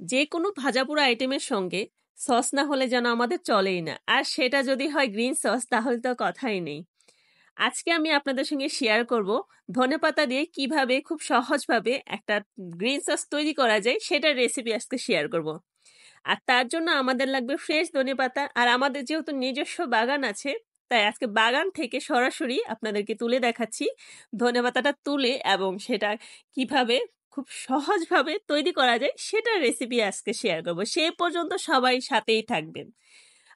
যে কোনো ভাজাপোড়া আইটেমের সঙ্গে সস না হলে যেন আমাদের চলেই না, আর সেটা যদি হয় গ্রিন সস তাহলে তো কথাই নেই। আজকে আমি আপনাদের সঙ্গে শেয়ার করব ধনেপাতা দিয়ে কিভাবে খুব সহজভাবে একটা গ্রিন সস তৈরি করা যায়, সেটার রেসিপি আজকে শেয়ার করব। আর তার জন্য আমাদের লাগবে ফ্রেশ ধনেপাতা, আর আমাদের যেহেতু নিজস্ব বাগান আছে তাই আজকে বাগান থেকে সরাসরি আপনাদেরকে তুলে দেখাচ্ছি ধনেপাতাটা তুলে, এবং সেটা কিভাবে খুব সহজভাবে তৈরি করা যায় সেটার রেসিপি আজকে শেয়ার করব। সে পর্যন্ত সবাই সাথেই থাকবেন।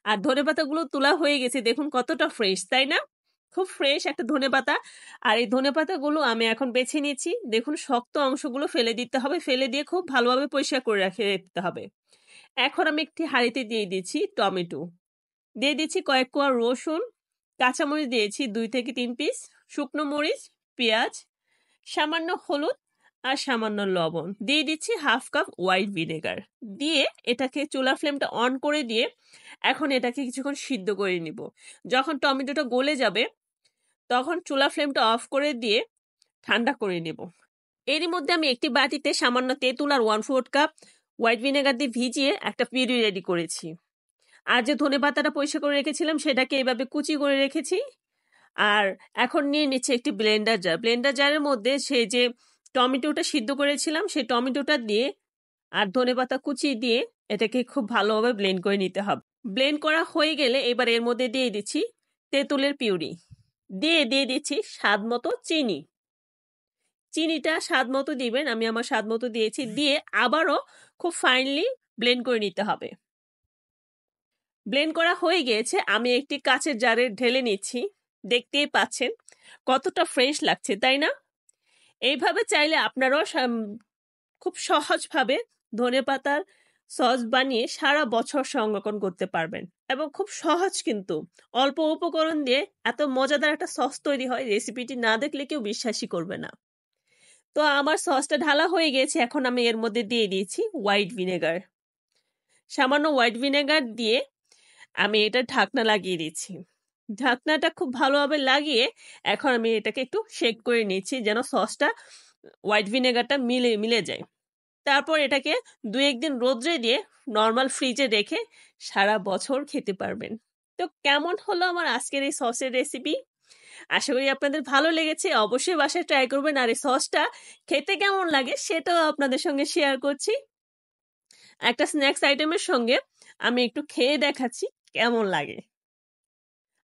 আর ধনেপাতাগুলো তোলা হয়ে গেছে, দেখুন কতটা ফ্রেশ, তাই না? খুব ফ্রেশ একটা ধনেপাতা। আর এই ধনেপাতাগুলো আমি এখন বেছে নিয়েছি। দেখুন শক্ত অংশগুলো ফেলে দিতে হবে, ফেলে দিয়ে খুব ভালোভাবে পরিষ্কার করে রেখে দিতে হবে। এখন আমি একটি হাঁড়িতে দিয়ে দিচ্ছি টমেটো, দিয়ে দিচ্ছি কয়েক কোয়া রসুন, কাঁচামরিচ দিয়েছি 2 থেকে 3 পিস, শুকনো মরিচ, পেঁয়াজ, সামান্য হলুদ আর সামান্য লবণ, দিয়ে দিচ্ছি হাফ কাপ হোয়াইট ভিনেগার। দিয়ে এটাকে চুলার ফ্লেমটা অন করে দিয়ে এখন এটাকে কিছুক্ষণ সিদ্ধ করে নিব। যখন টমেটোটা গলে যাবে তখন চুলার ফ্লেমটা অফ করে দিয়ে ঠান্ডা করে নেব। এরই মধ্যে আমি একটি বাটিতে সামান্য তেঁতুল আর 1/4 কাপ হোয়াইট ভিনেগার দিয়ে ভিজিয়ে একটা পিউরি রেডি করেছি। আর যে ধনেপাতাটা পরিষ্কার করে রেখেছিলাম সেটাকে এভাবে কুচি করে রেখেছি। আর এখন নিয়ে নিচ্ছে একটি ব্লেন্ডার জার। ব্লেন্ডার জারের মধ্যে সেই যে টমেটোটা সিদ্ধ করেছিলাম সেই টমেটোটা দিয়ে আর ধনেপাতা কুচি দিয়ে এটাকে খুব ভালোভাবে ব্লেন্ড করে নিতে হবে। ব্লেন্ড করা হয়ে গেলে এবার এর মধ্যে দিয়ে দিচ্ছি তেঁতুলের পিউরি, দিয়ে দিচ্ছি স্বাদ মতো চিনি। চিনিটা স্বাদ মতো দিবেন, আমি আমার স্বাদ মতো দিয়েছি। দিয়ে আবারও খুব ফাইনলি ব্লেন্ড করে নিতে হবে। ব্লেন্ড করা হয়ে গিয়েছে, আমি একটি কাচের জারে ঢেলে নিচ্ছি। দেখতেই পাচ্ছেন কতটা ফ্রেশ লাগছে, তাই না? এইভাবে চাইলে আপনারাও খুব সহজভাবে ধনেপাতার সস বানিয়ে সারা বছর সংরক্ষণ করতে পারবেন। এবং খুব সহজ, কিন্তু অল্প উপকরণ দিয়ে এত মজাদার একটা সস তৈরি হয়, রেসিপিটি না দেখলে কেউ বিশ্বাসই করবে না। তো আমার সসটা ঢালা হয়ে গেছে, এখন আমি এর মধ্যে দিয়ে দিয়েছি হোয়াইট ভিনেগার। সামান্য হোয়াইট ভিনেগার দিয়ে আমি এটা ঢাকনা লাগিয়ে দিচ্ছি। ঢাকনাটা খুব ভালোভাবে লাগিয়ে এখন আমি এটাকে একটু শেক করে নিচ্ছি যেন সসটা হোয়াইট ভিনেগারটা মিলে যায়। তারপর এটাকে 2-1 দিন রোদ্রে দিয়ে নর্মাল ফ্রিজে রেখে সারা বছর খেতে পারবেন। তো কেমন হলো আমার আজকের এই সসের রেসিপি? আশা করি আপনাদের ভালো লেগেছে। অবশ্যই বাসায় ট্রাই করবেন। আর এই সসটা খেতে কেমন লাগে সেটাও আপনাদের সঙ্গে শেয়ার করছি। একটা স্ন্যাক্স আইটেমের সঙ্গে আমি একটু খেয়ে দেখাচ্ছি কেমন লাগে।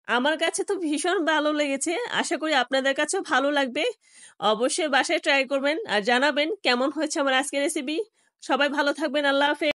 আমার কাছে তো ভীষণ ভালো লেগেছে, আশা করি আপনাদের কাছেও ভালো লাগবে। অবশ্যই বাসায় ট্রাই করবেন আর জানাবেন কেমন হয়েছে আমার আজকের রেসিপি। সবাই ভালো থাকবেন, আল্লাহ হাফেজ।